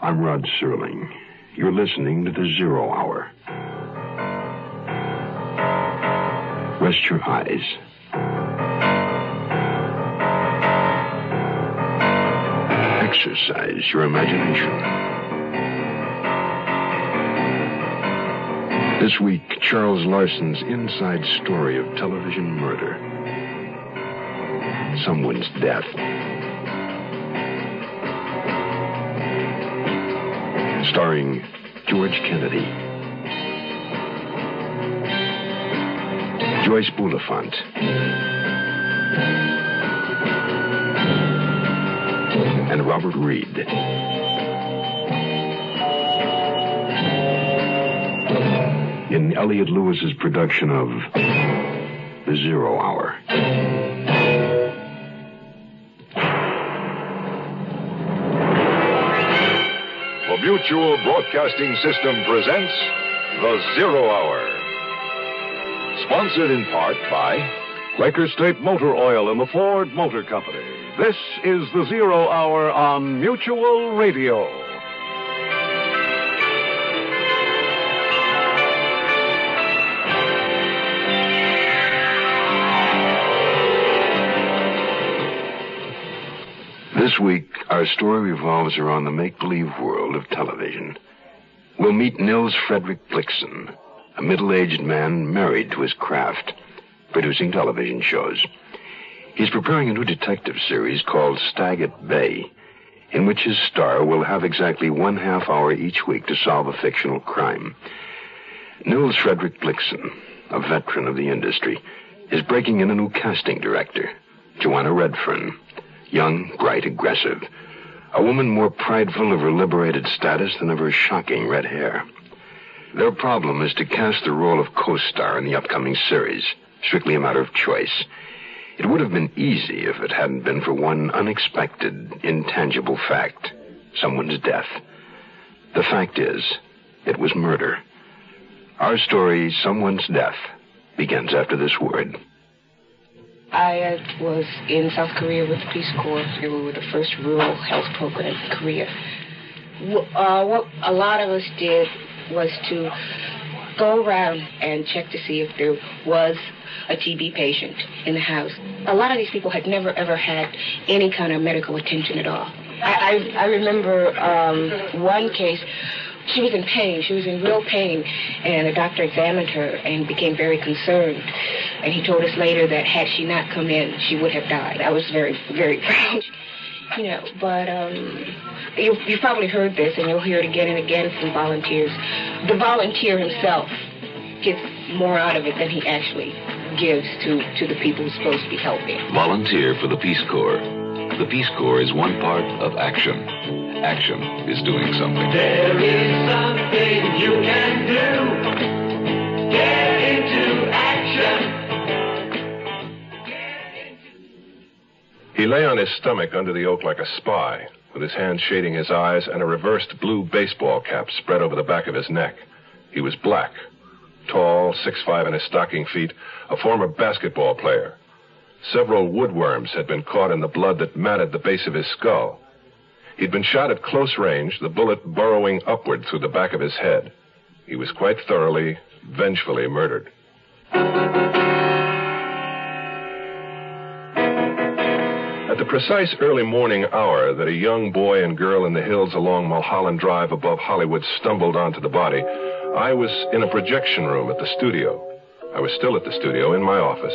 I'm Rod Serling. You're listening to the Zero Hour. Rest your eyes. Exercise your imagination. This week, Charles Larson's inside story of television murder. Someone's death. Starring George Kennedy, Joyce Bulifant, and Robert Reed. In Elliot Lewis's production of The Zero Hour. The Mutual Broadcasting System presents The Zero Hour. Sponsored in part by Quaker State Motor Oil and the Ford Motor Company. This is The Zero Hour on Mutual Radio. This week, our story revolves around the make-believe world of television. We'll meet Nils Frederick Blixen, a middle-aged man married to his craft, producing television shows. He's preparing a new detective series called Stag at Bay, in which his star will have exactly 1/2 hour each week to solve a fictional crime. Nils Frederick Blixen, a veteran of the industry, is breaking in a new casting director, Joanna Redfern. Young, bright, aggressive. A woman more prideful of her liberated status than of her shocking red hair. Their problem is to cast the role of co-star in the upcoming series, strictly a matter of choice. It would have been easy if it hadn't been for one unexpected, intangible fact. Someone's death. The fact is, it was murder. Our story, Someone's Death, begins after this word. I was in South Korea with the Peace Corps. We were the first rural health program in Korea. What a lot of us did was to go around and check to see if there was a TB patient in the house. A lot of these people had never, ever had any kind of medical attention at all. I remember one case. She was in pain. She was in real pain. And the doctor examined her and became very concerned. And he told us later that had she not come in, she would have died. I was very, very proud. You know, but you've probably heard this, and you'll hear it again and again from volunteers. The volunteer himself gets more out of it than he actually gives to the people he's supposed to be helping. Volunteer for the Peace Corps. The Peace Corps is one part of action. Action is doing something. There is something you can do. Get into action. He lay on his stomach under the oak like a spy, with his hands shading his eyes and a reversed blue baseball cap spread over the back of his neck. He was black, tall, 6'5" in his stocking feet, a former basketball player. Several woodworms had been caught in the blood that matted the base of his skull. He'd been shot at close range, the bullet burrowing upward through the back of his head. He was quite thoroughly, vengefully murdered. At the precise early morning hour that a young boy and girl in the hills along Mulholland Drive above Hollywood stumbled onto the body, I was in a projection room at the studio. I was still at the studio in my office,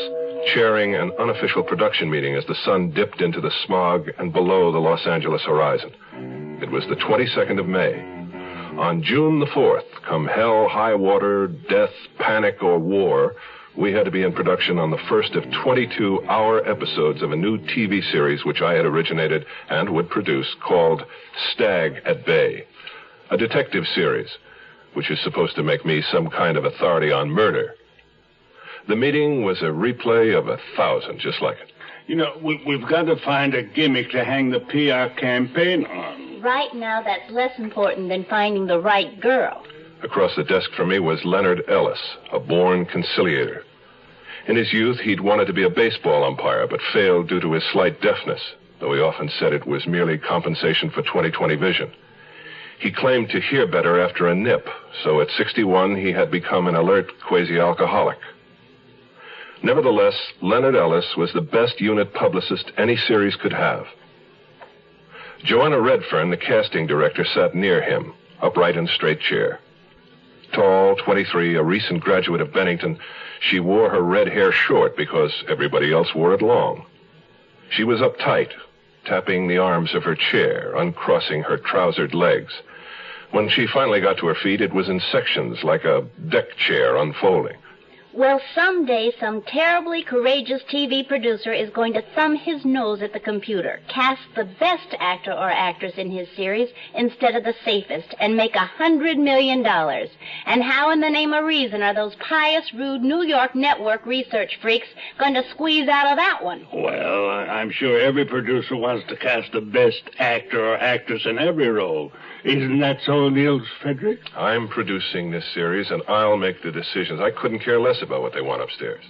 chairing an unofficial production meeting as the sun dipped into the smog and below the Los Angeles horizon. It was the 22nd of May. On June the 4th, come hell, high water, death, panic, or war, we had to be in production on the first of 22-hour episodes of a new TV series which I had originated and would produce called Stag at Bay, a detective series which is supposed to make me some kind of authority on murder. The meeting was a replay of 1,000, just like it. You know, we've got to find a gimmick to hang the PR campaign on. Right now, that's less important than finding the right girl. Across the desk from me was Leonard Ellis, a born conciliator. In his youth, he'd wanted to be a baseball umpire, but failed due to his slight deafness, though he often said it was merely compensation for 20/20 vision. He claimed to hear better after a nip, so at 61 he had become an alert quasi-alcoholic. Nevertheless, Leonard Ellis was the best unit publicist any series could have. Joanna Redfern, the casting director, sat near him, upright in a straight chair. Tall, 23, a recent graduate of Bennington, she wore her red hair short because everybody else wore it long. She was uptight, tapping the arms of her chair, uncrossing her trousered legs. When she finally got to her feet, it was in sections, like a deck chair unfolding. Well, someday some terribly courageous TV producer is going to thumb his nose at the computer, cast the best actor or actress in his series instead of the safest, and make $100 million. And how in the name of reason are those pious, rude New York network research freaks going to squeeze out of that one? Well, I'm sure every producer wants to cast the best actor or actress in every role. Isn't that so, Niels Frederick? I'm producing this series, and I'll make the decisions. I couldn't care less about what they want upstairs.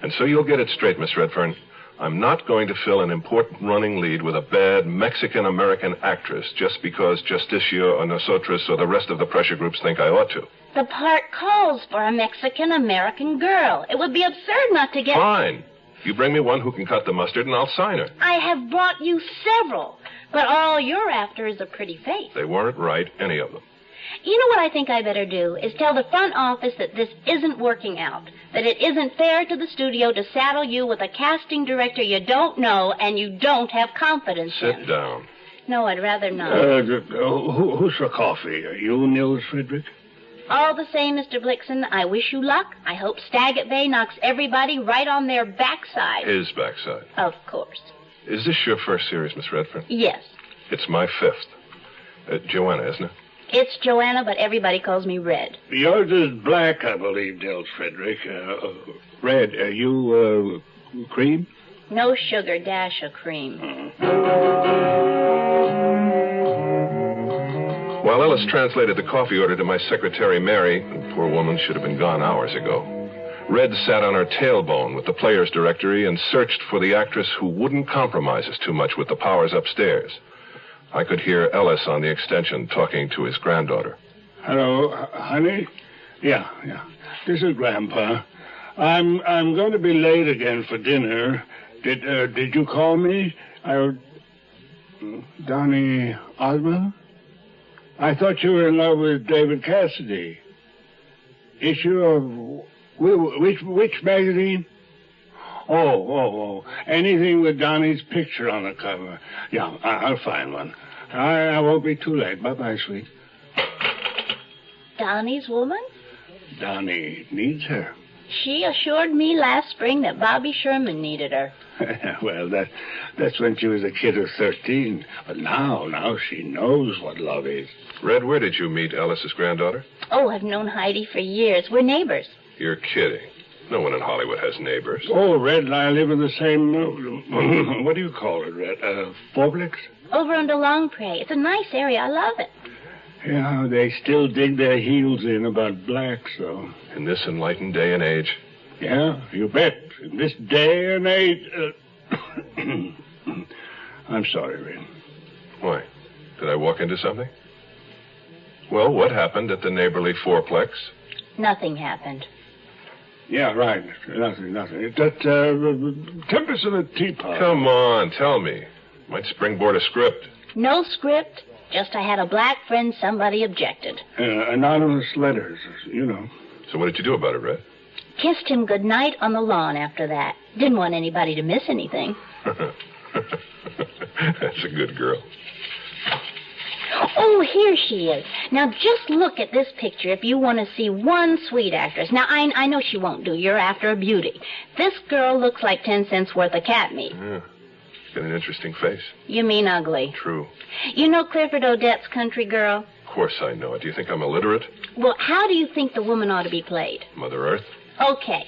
And so you'll get it straight, Miss Redfern. I'm not going to fill an important running lead with a bad Mexican-American actress just because Justicia or Nosotros or the rest of the pressure groups think I ought to. The part calls for a Mexican-American girl. It would be absurd not to get... Fine. You bring me one who can cut the mustard, and I'll sign her. I have brought you several, but all you're after is a pretty face. They weren't right, any of them. You know what I think I better do is tell the front office that this isn't working out, that it isn't fair to the studio to saddle you with a casting director you don't know and you don't have confidence in. Sit down. No, I'd rather not. Who's for coffee? Are you, Niels Frederick? All the same, Mr. Blixen, I wish you luck. I hope Staggett Bay knocks everybody right on their backside. His backside. Of course. Is this your first series, Miss Redfern? Yes. It's my fifth. Joanna, isn't it? It's Joanna, but everybody calls me Red. Yours is black, I believe, Niels Frederick. Red, are you, cream? No sugar, dash of cream. While Ellis translated the coffee order to my secretary, Mary, the poor woman should have been gone hours ago, Red sat on her tailbone with the players' directory and searched for the actress who wouldn't compromise us too much with the powers upstairs. I could hear Ellis on the extension talking to his granddaughter. Hello, honey? Yeah. This is Grandpa. I'm going to be late again for dinner. Did you call me? Donny Osmond? I thought you were in love with David Cassidy. Issue of which magazine? Oh. Anything with Donnie's picture on the cover. Yeah, I'll find one. I won't be too late. Bye-bye, sweet. Donnie's woman? Donnie needs her. She assured me last spring that Bobby Sherman needed her. Well, that's when she was a kid of 13. But now she knows what love is. Red, where did you meet Ellis's granddaughter? Oh, I've known Heidi for years. We're neighbors. You're kidding. No one in Hollywood has neighbors. Oh, Red and I live in the same, what do you call it, Red? Fourplex? Over under Longpre. It's a nice area. I love it. Yeah, they still dig their heels in about blacks, though. In this enlightened day and age? Yeah, you bet. In this day and age... I'm sorry, Red. Why? Did I walk into something? Well, what happened at the neighborly fourplex? Nothing happened. Yeah, right. Nothing. That, Tempest in a Teapot. Come on, tell me. Might springboard a script. No script. Just I had a black friend, somebody objected. Anonymous letters, you know. So what did you do about it, Red? Kissed him goodnight on the lawn after that. Didn't want anybody to miss anything. That's a good girl. Oh, here she is. Now, just look at this picture if you want to see one sweet actress. Now, I know she won't do. You're after a beauty. This girl looks like 10 cents worth of cat meat. Yeah. Got an interesting face. You mean ugly. True. You know Clifford Odette's Country Girl? Of course I know it. Do you think I'm illiterate? Well, how do you think the woman ought to be played? Mother Earth? Okay.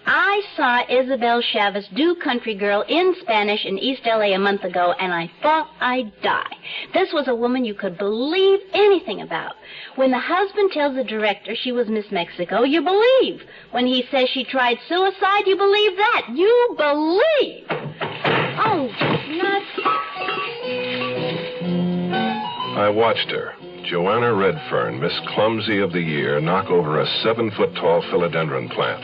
I saw Isabel Chavez do Country Girl in Spanish in East L.A. a month ago, and I thought I'd die. This was a woman you could believe anything about. When the husband tells the director she was Miss Mexico, you believe. When he says she tried suicide, you believe that. You believe. Oh, nuts. I watched her, Joanna Redfern, Miss Clumsy of the Year, knock over a 7-foot-tall philodendron plant.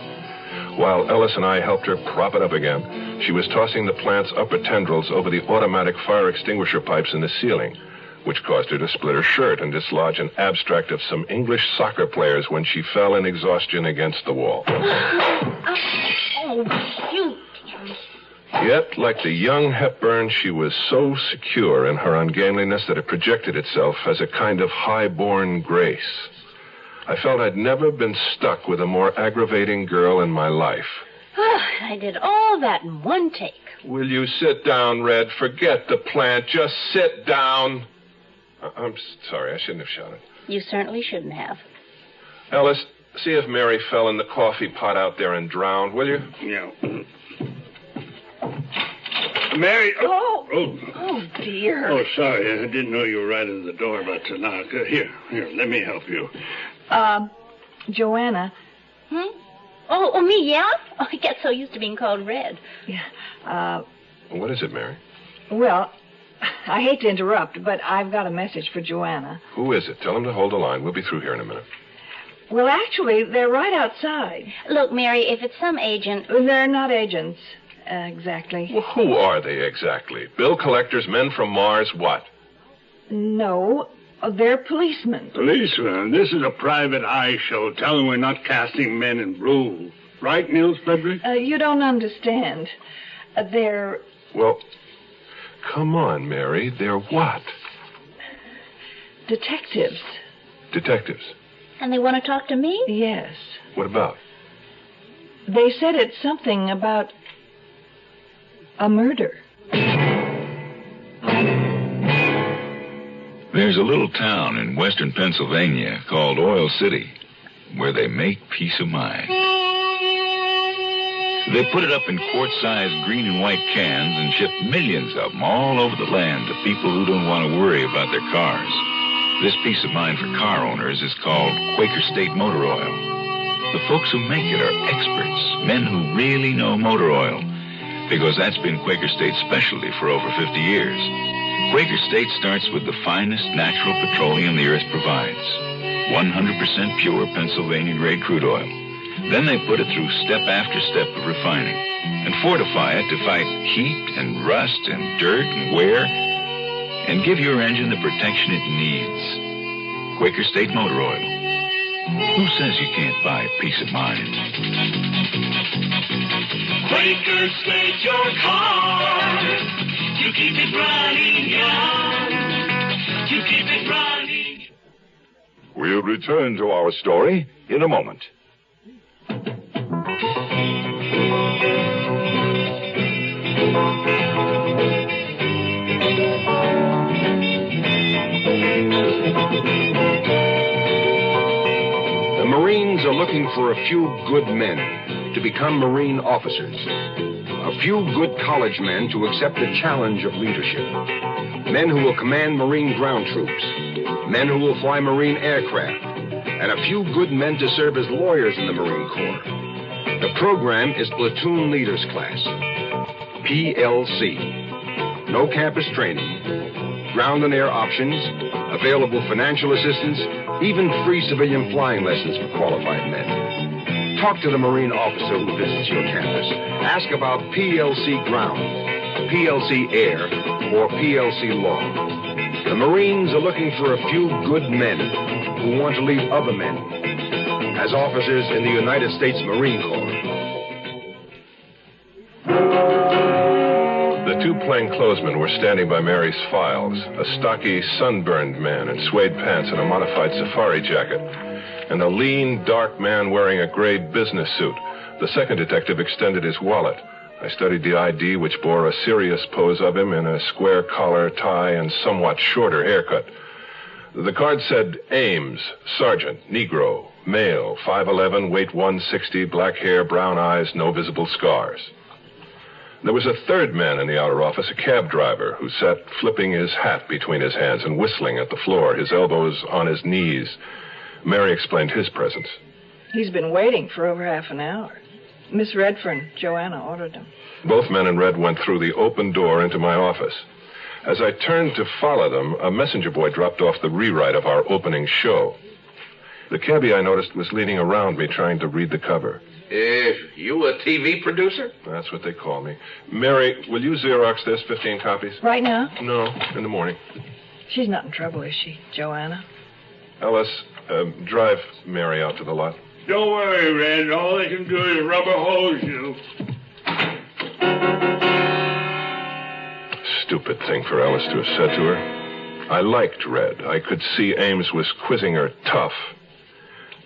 While Ellis and I helped her prop it up again, she was tossing the plant's upper tendrils over the automatic fire extinguisher pipes in the ceiling, which caused her to split her shirt and dislodge an abstract of some English soccer players when she fell in exhaustion against the wall. Oh, shoot. Yet, like the young Hepburn, she was so secure in her ungainliness that it projected itself as a kind of high-born grace. I felt I'd never been stuck with a more aggravating girl in my life. I did all that in one take. Will you sit down, Red? Forget the plant. Just sit down. I'm sorry. I shouldn't have shouted. You certainly shouldn't have. Ellis, see if Mary fell in the coffee pot out there and drowned, will you? Yeah. Mary. Oh, dear. Oh, sorry. I didn't know you were right at the door about to knock. Here, let me help you. Joanna. Oh, me, yeah? Oh, I get so used to being called Red. Yeah. What is it, Mary? Well, I hate to interrupt, but I've got a message for Joanna. Who is it? Tell him to hold the line. We'll be through here in a minute. Well, actually, they're right outside. Look, Mary, if it's some agent... They're not agents, exactly. Well, who are they exactly? Bill collectors, men from Mars, what? No, they're policemen. Policeman, this is a private eye show. Tell them we're not casting men in blue. Right, Nils Frederick? You don't understand. They're... Well, come on, Mary. They're what? detectives. Detectives? And they want to talk to me? Yes. What about? They said it's something about a murder. There's a little town in western Pennsylvania called Oil City where they make peace of mind. They put it up in quart-sized green and white cans and ship millions of them all over the land to people who don't want to worry about their cars. This peace of mind for car owners is called Quaker State Motor Oil. The folks who make it are experts, men who really know motor oil, because that's been Quaker State's specialty for over 50 years. Quaker State starts with the finest natural petroleum the earth provides, 100% pure Pennsylvania-grade crude oil. Then they put it through step after step of refining and fortify it to fight heat and rust and dirt and wear and give your engine the protection it needs. Quaker State Motor Oil. Who says you can't buy peace of mind? Quaker State your car. You keep it running, young. You keep it running. We'll return to our story in a moment. The Marines are looking for a few good men to become Marine officers. A few good college men to accept the challenge of leadership. Men who will command Marine ground troops. Men who will fly Marine aircraft. And a few good men to serve as lawyers in the Marine Corps. The program is Platoon Leaders Class. PLC. No campus training. Ground and air options. Available financial assistance. Even free civilian flying lessons for qualified men. Talk to the Marine officer who visits your campus. Ask about PLC Ground, PLC Air, or PLC Law. The Marines are looking for a few good men who want to lead other men as officers in the United States Marine Corps. The two plainclothesmen were standing by Mary's files, a stocky, sunburned man in suede pants and a modified safari jacket, and a lean, dark man wearing a gray business suit. The second detective extended his wallet. I studied the ID, which bore a serious pose of him in a square collar, tie, and somewhat shorter haircut. The card said Ames, Sergeant, Negro, male, 5'11", weight 160, black hair, brown eyes, no visible scars. There was a third man in the outer office, a cab driver, who sat flipping his hat between his hands and whistling at the floor, his elbows on his knees. Mary explained his presence. He's been waiting for over half an hour. Miss Redfern, Joanna ordered him. Both men in red went through the open door into my office. As I turned to follow them, a messenger boy dropped off the rewrite of our opening show. The cabbie, I noticed, was leaning around me trying to read the cover. You a TV producer? That's what they call me. Mary, will you Xerox this, 15 copies? Right now? No, in the morning. She's not in trouble, is she, Joanna? Ellis, drive Mary out to the lot. Don't worry, Red. All they can do is rubber hose you. Stupid thing for Ellis to have said to her. I liked Red. I could see Ames was quizzing her tough.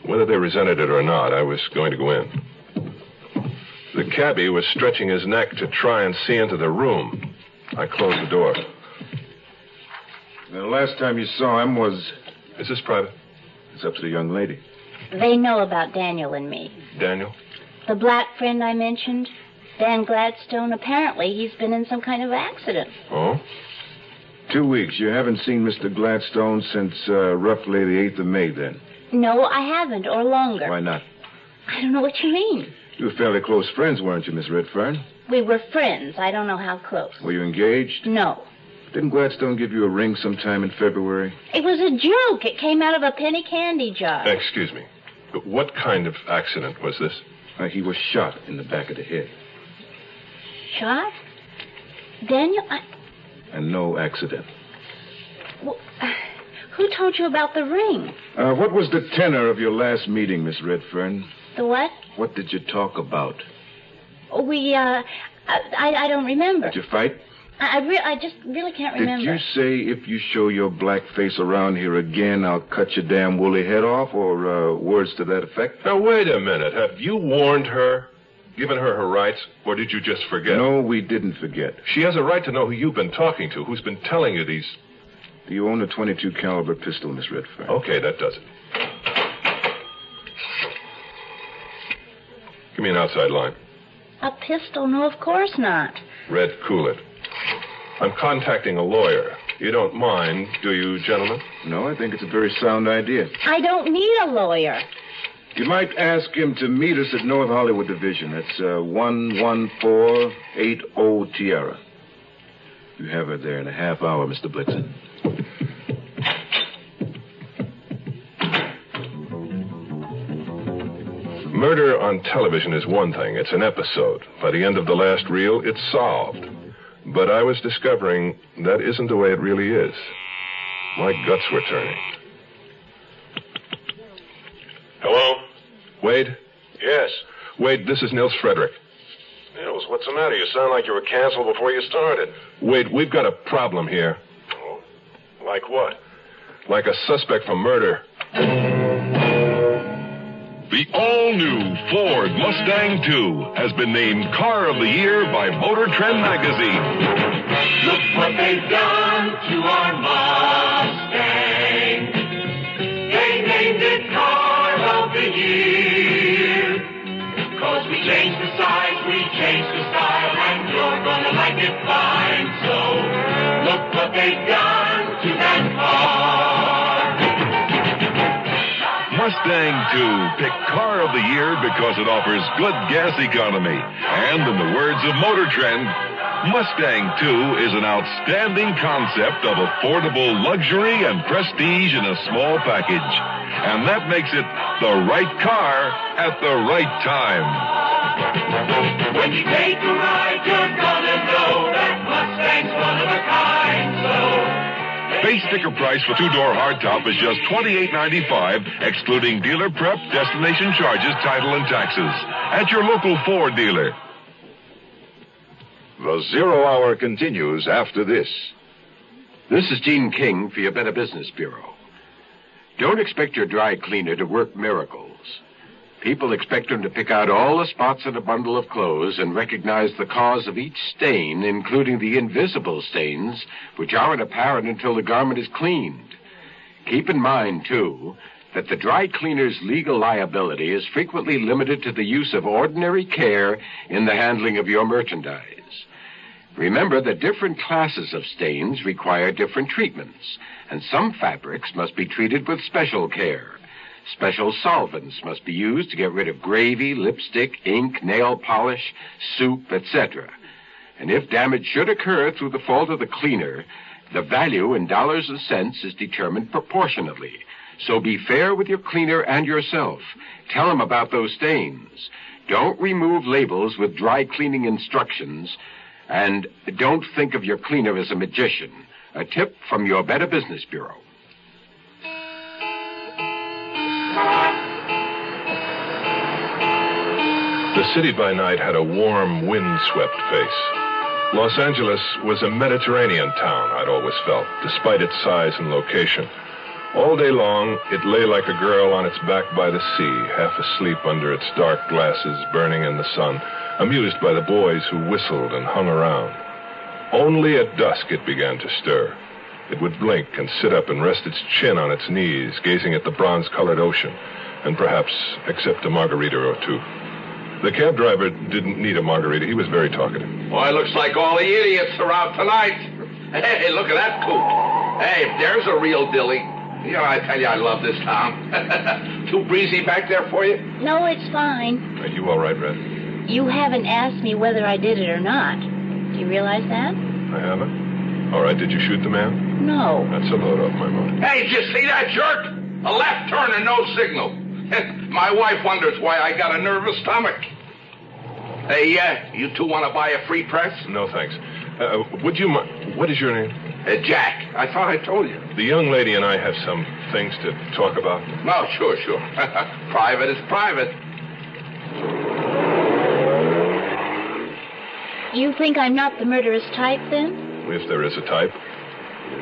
Whether they resented it or not, I was going to go in. The cabbie was stretching his neck to try and see into the room. I closed the door. The last time you saw him was... Is this private? It's up to the young lady. They know about Daniel and me. Daniel? The black friend I mentioned, Dan Gladstone, apparently he's been in some kind of accident. Oh? 2 weeks. You haven't seen Mr. Gladstone since roughly the 8th of May, then? No, I haven't, or longer. Why not? I don't know what you mean. You were fairly close friends, weren't you, Miss Redfern? We were friends. I don't know how close. Were you engaged? No. Didn't Gladstone give you a ring sometime in February? It was a joke. It came out of a penny candy jar. Excuse me. But what kind of accident was this? He was shot in the back of the head. Shot? Daniel, And no accident. Well, who told you about the ring? What was the tenor of your last meeting, Miss Redfern? The what? What did you talk about? I don't remember. Did you fight? I just really can't remember. Did you say, if you show your black face around here again, I'll cut your damn woolly head off, or words to that effect? Now, wait a minute. Have you warned her, given her her rights, or did you just forget? No, we didn't forget. She has a right to know who you've been talking to, who's been telling you these... Do you own a .22 caliber pistol, Miss Redfern? Okay, that does it. Give me an outside line. A pistol? No, of course not. Red, cool it. I'm contacting a lawyer. You don't mind, do you, gentlemen? No, I think it's a very sound idea. I don't need a lawyer. You might ask him to meet us at North Hollywood Division. That's 11480 Tierra. You have her there in a half hour, Mr. Blitzen. Murder on television is one thing. It's an episode. By the end of the last reel, it's solved. But I was discovering that isn't the way it really is. My guts were turning. Hello? Wade? Yes. Wade, this is Nils Frederick. Nils, what's the matter? You sound like you were canceled before you started. Wade, we've got a problem here. Oh, like what? Like a suspect for murder. The all-new Ford Mustang II has been named Car of the Year by Motor Trend magazine. Look what they've done to our Mustang. They named it Car of the Year. 'Cause we changed the size, we changed the style, and you're gonna like it fine. So, look what they've done to that car. Mustang II, picked Car of the Year because it offers good gas economy. And in the words of Motor Trend, Mustang II is an outstanding concept of affordable luxury and prestige in a small package. And that makes it the right car at the right time. When you take a ride, you're gonna know that Mustang's one of a kind. So, Base sticker price for two-door hardtop is just $28.95, excluding dealer prep, destination charges, title, and taxes. At your local Ford dealer. The Zero Hour continues after this. This is Gene King for your Better Business Bureau. Don't expect your dry cleaner to work miracles. People expect him to pick out all the spots in a bundle of clothes and recognize the cause of each stain, including the invisible stains, which aren't apparent until the garment is cleaned. Keep in mind, too, that the dry cleaner's legal liability is frequently limited to the use of ordinary care in the handling of your merchandise. Remember that different classes of stains require different treatments, and some fabrics must be treated with special care. Special solvents must be used to get rid of gravy, lipstick, ink, nail polish, soup, etc. And if damage should occur through the fault of the cleaner, the value in dollars and cents is determined proportionately. So be fair with your cleaner and yourself. Tell him about those stains. Don't remove labels with dry cleaning instructions. And don't think of your cleaner as a magician. A tip from your Better Business Bureau. The city by night had a warm, wind-swept face. Los Angeles was a Mediterranean town, I'd always felt, despite its size and location. All day long, it lay like a girl on its back by the sea, half asleep under its dark glasses burning in the sun, amused by the boys who whistled and hung around. Only at dusk it began to stir. It would blink and sit up and rest its chin on its knees, gazing at the bronze-colored ocean, and perhaps accept a margarita or two. The cab driver didn't need a margarita. He was very talkative. Boy, looks like all the idiots are out tonight. Hey, look at that coot. Hey, there's a real dilly. You know, I tell you, I love this town. Too breezy back there for you? No, it's fine. Are you all right, Red? You haven't asked me whether I did it or not. Do you realize that? I haven't. All right, did you shoot the man? No. That's a load off my motor. Hey, did you see that jerk? A left turn and no signal. My wife wonders why I got a nervous stomach. Hey, you two want to buy a free press? No, thanks. Would you mind? What is your name? Jack. I thought I told you. The young lady and I have some things to talk about. No, sure. Private is private. You think I'm not the murderous type, then? If there is a type.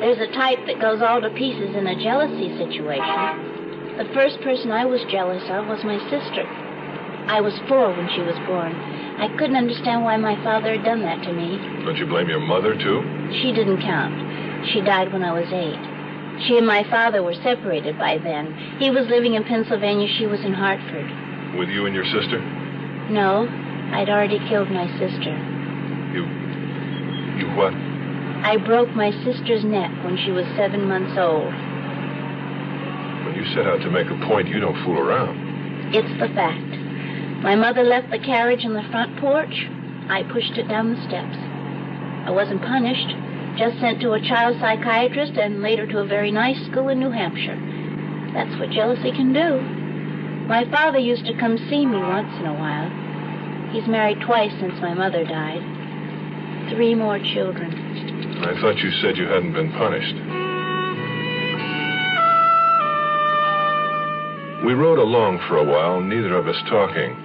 There's a type that goes all to pieces in a jealousy situation. The first person I was jealous of was my sister. I was 4 when she was born. I couldn't understand why my father had done that to me. Don't you blame your mother, too? She didn't count. She died when I was 8. She and my father were separated by then. He was living in Pennsylvania. She was in Hartford. With you and your sister? No, I'd already killed my sister. You what? I broke my sister's neck when she was 7 months old. When you set out to make a point, you don't fool around. It's the fact. My mother left the carriage on the front porch. I pushed it down the steps. I wasn't punished, just sent to a child psychiatrist and later to a very nice school in New Hampshire. That's what jealousy can do. My father used to come see me once in a while. He's married twice since my mother died. 3 more children. I thought you said you hadn't been punished. We rode along for a while, neither of us talking.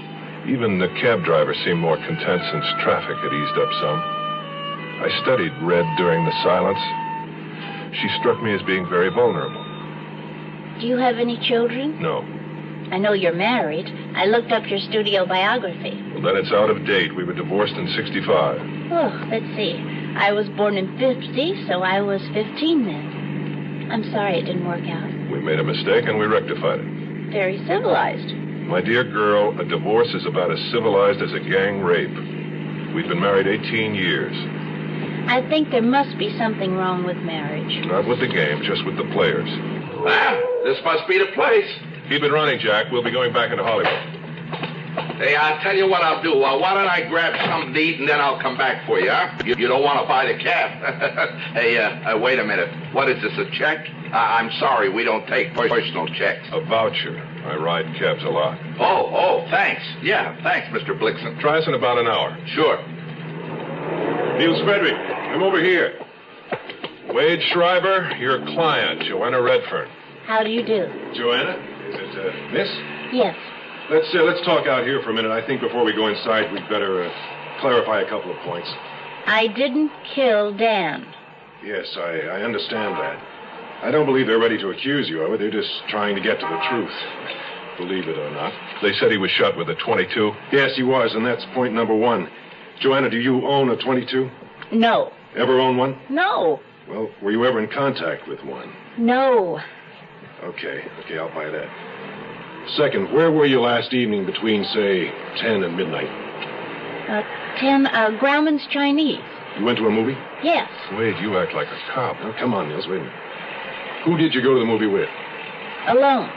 Even the cab driver seemed more content since traffic had eased up some. I studied Red during the silence. She struck me as being very vulnerable. Do you have any children? No. I know you're married. I looked up your studio biography. Well, then it's out of date. We were divorced in 65. Oh, let's see. I was born in 50, so I was 15 then. I'm sorry it didn't work out. We made a mistake and we rectified it. Very civilized. My dear girl, a divorce is about as civilized as a gang rape. We've been married 18 years. I think there must be something wrong with marriage. Not with the game, just with the players. Well, this must be the place. Keep it running, Jack. We'll be going back into Hollywood. Hey, I'll tell you what I'll do. Why don't I grab something to eat and then I'll come back for you, huh? You don't want to buy the cab. Hey, wait a minute. What is this, a check? I'm sorry, we don't take personal checks. A voucher. I ride cabs a lot. Oh, thanks. Yeah, thanks, Mr. Blixen. Try us in about an hour. Sure. Niels Frederick, come over here. Wade Schreiber, your client, Joanna Redfern. How do you do? Joanna? Is it, Miss? Yes. Let's talk out here for a minute. I think before we go inside, we'd better clarify a couple of points. I didn't kill Dan. Yes, I understand that. I don't believe they're ready to accuse you of it. They're just trying to get to the truth. Believe it or not. They said he was shot with a .22? Yes, he was, and that's point number 1. Joanna, do you own a .22? No. Ever own one? No. Well, were you ever in contact with one? No. Okay, I'll buy that. Second, where were you last evening between, say, 10 and midnight? 10, Grauman's Chinese. You went to a movie? Yes. Wade, you act like a cop. Oh, come on, Niels, wait a minute. Who did you go to the movie with? Alone.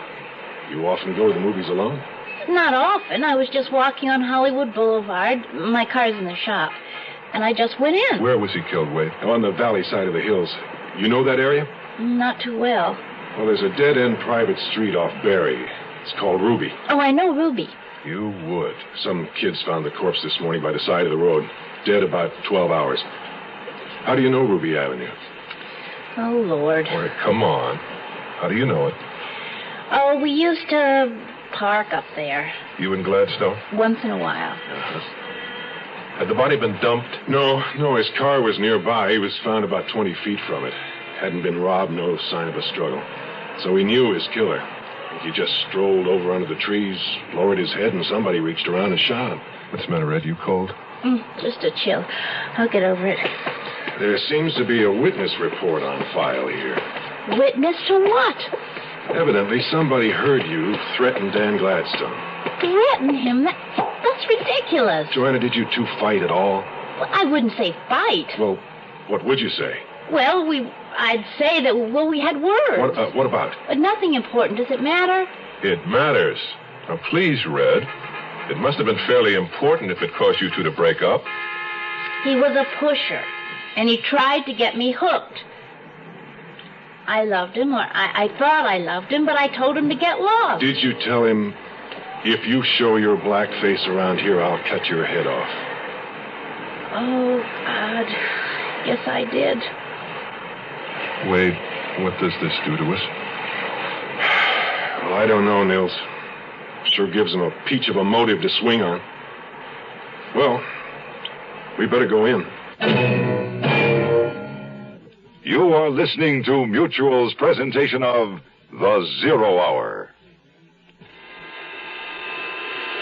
You often go to the movies alone? Not often. I was just walking on Hollywood Boulevard. My car's in the shop. and I just went in. Where was he killed, Wade? On the valley side of the hills. You know that area? Not too well. Well, there's a dead-end private street off Barry. It's called Ruby. Oh, I know Ruby. You would. Some kids found the corpse this morning by the side of the road. Dead about 12 hours. How do you know Ruby Avenue? Oh, Lord. Wait, come on. How do you know it? Oh, we used to park up there. You in Gladstone? Once in a while. Had the body been dumped? No, his car was nearby. He was found about 20 feet from it. Hadn't been robbed, no sign of a struggle. So he knew his killer. He just strolled over under the trees, lowered his head, and somebody reached around and shot him. What's the matter, Red? You cold? Just a chill. I'll get over it. There seems to be a witness report on file here. Witness to what? Evidently, somebody heard you threaten Dan Gladstone. Threaten him? That's ridiculous. Joanna, did you two fight at all? Well, I wouldn't say fight. Well, what would you say? Well, I'd say that, we had words. What about? But nothing important. Does it matter? It matters. Now, please, Red. It must have been fairly important if it caused you two to break up. He was a pusher, and he tried to get me hooked. I loved him, or I thought I loved him, but I told him to get lost. Did you tell him, if you show your black face around here, I'll cut your head off? Oh, God. Yes, I did. Wade, what does this do to us? Well, I don't know, Nils. Sure gives him a peach of a motive to swing on. Well, we better go in. You are listening to Mutual's presentation of The Zero Hour.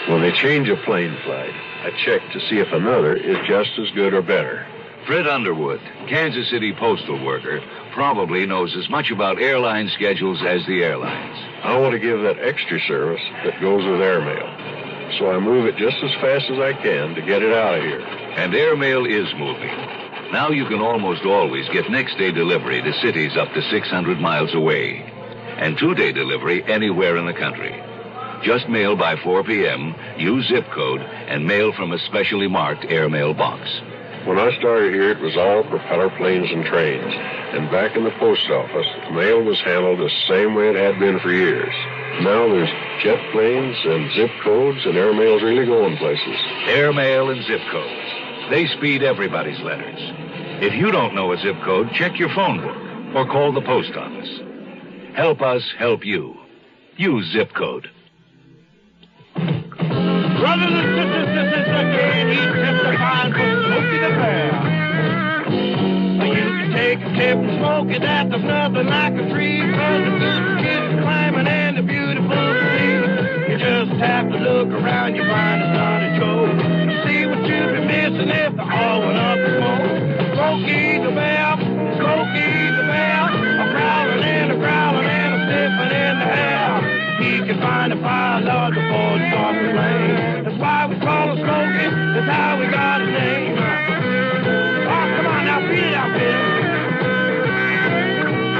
When they change a plane flight, I check to see if another is just as good or better. Fred Underwood, Kansas City postal worker, probably knows as much about airline schedules as the airlines. I want to give that extra service that goes with airmail. So I move it just as fast as I can to get it out of here. And airmail is moving. Now you can almost always get next-day delivery to cities up to 600 miles away. And two-day delivery anywhere in the country. Just mail by 4 p.m., use zip code, and mail from a specially marked airmail box. When I started here, it was all propeller planes and trains. And back in the post office, mail was handled the same way it had been for years. Now there's jet planes and zip codes, and airmail's really going places. Airmail and zip codes. They speed everybody's letters. If you don't know a zip code, check your phone book or call the post office. Help us help you. Use zip code. Brothers and sisters, this is the day he testifying for Smokey the Bear. You can take a tip from Smokey, that there's nothing like a tree. Cause the good kids climbing and the beautiful sea. You just have to look around, you find it's not a joke. See what you've been missing if they all went up in smoke. Smokey the Bear, Smokey the Bear, a growling and a sniffing in the air. He can find a fire lord before it starts to rain. That's why we call him Smokey, that's how we got his name. Oh, come on now, beat it out, Bill.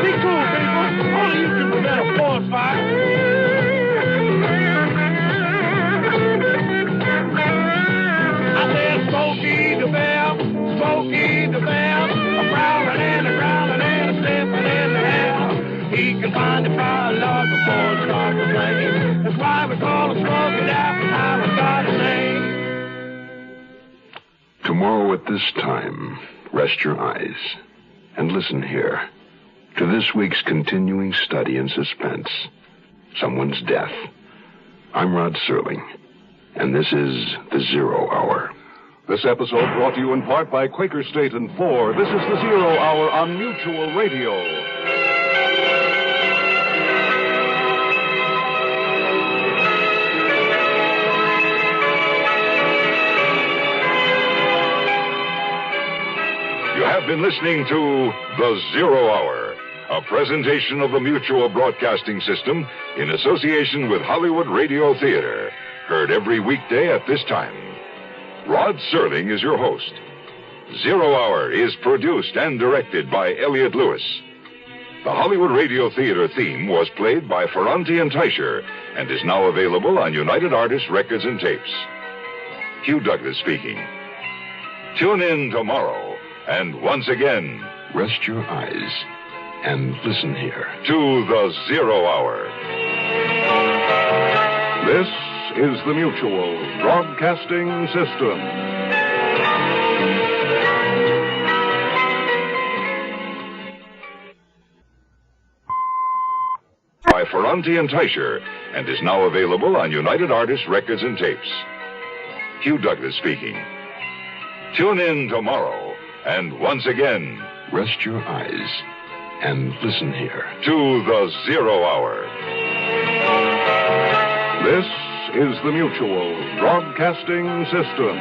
Be cool, people. Only you can prevent a forest fire. I said Smokey the Bear, Smokey the Bear, a growling and a sniffing in the air. He can find a fire log before it starts to rain. That's why we call him Smokey, that's how we got his name. Tomorrow at this time, rest your eyes and listen here to this week's continuing study in suspense, someone's death. I'm Rod Serling, and this is The Zero Hour. This episode brought to you in part by Quaker State and Ford. This is The Zero Hour on Mutual Radio. You have been listening to The Zero Hour, a presentation of the Mutual Broadcasting System in association with Hollywood Radio Theater. Heard every weekday at this time. Rod Serling is your host. Zero Hour is produced and directed by Elliott Lewis. The Hollywood Radio Theater theme was played by Ferranti and Teicher and is now available on United Artists Records and Tapes. Hugh Douglas speaking. Tune in tomorrow, and once again, Rest your eyes and listen here to the Zero Hour. This is the Mutual Broadcasting System. By Ferranti and Teicher, and is now available on United Artists Records and Tapes. Hugh Douglas speaking. Tune in tomorrow, and once again, rest your eyes and listen here to the Zero Hour. This is the Mutual Broadcasting System.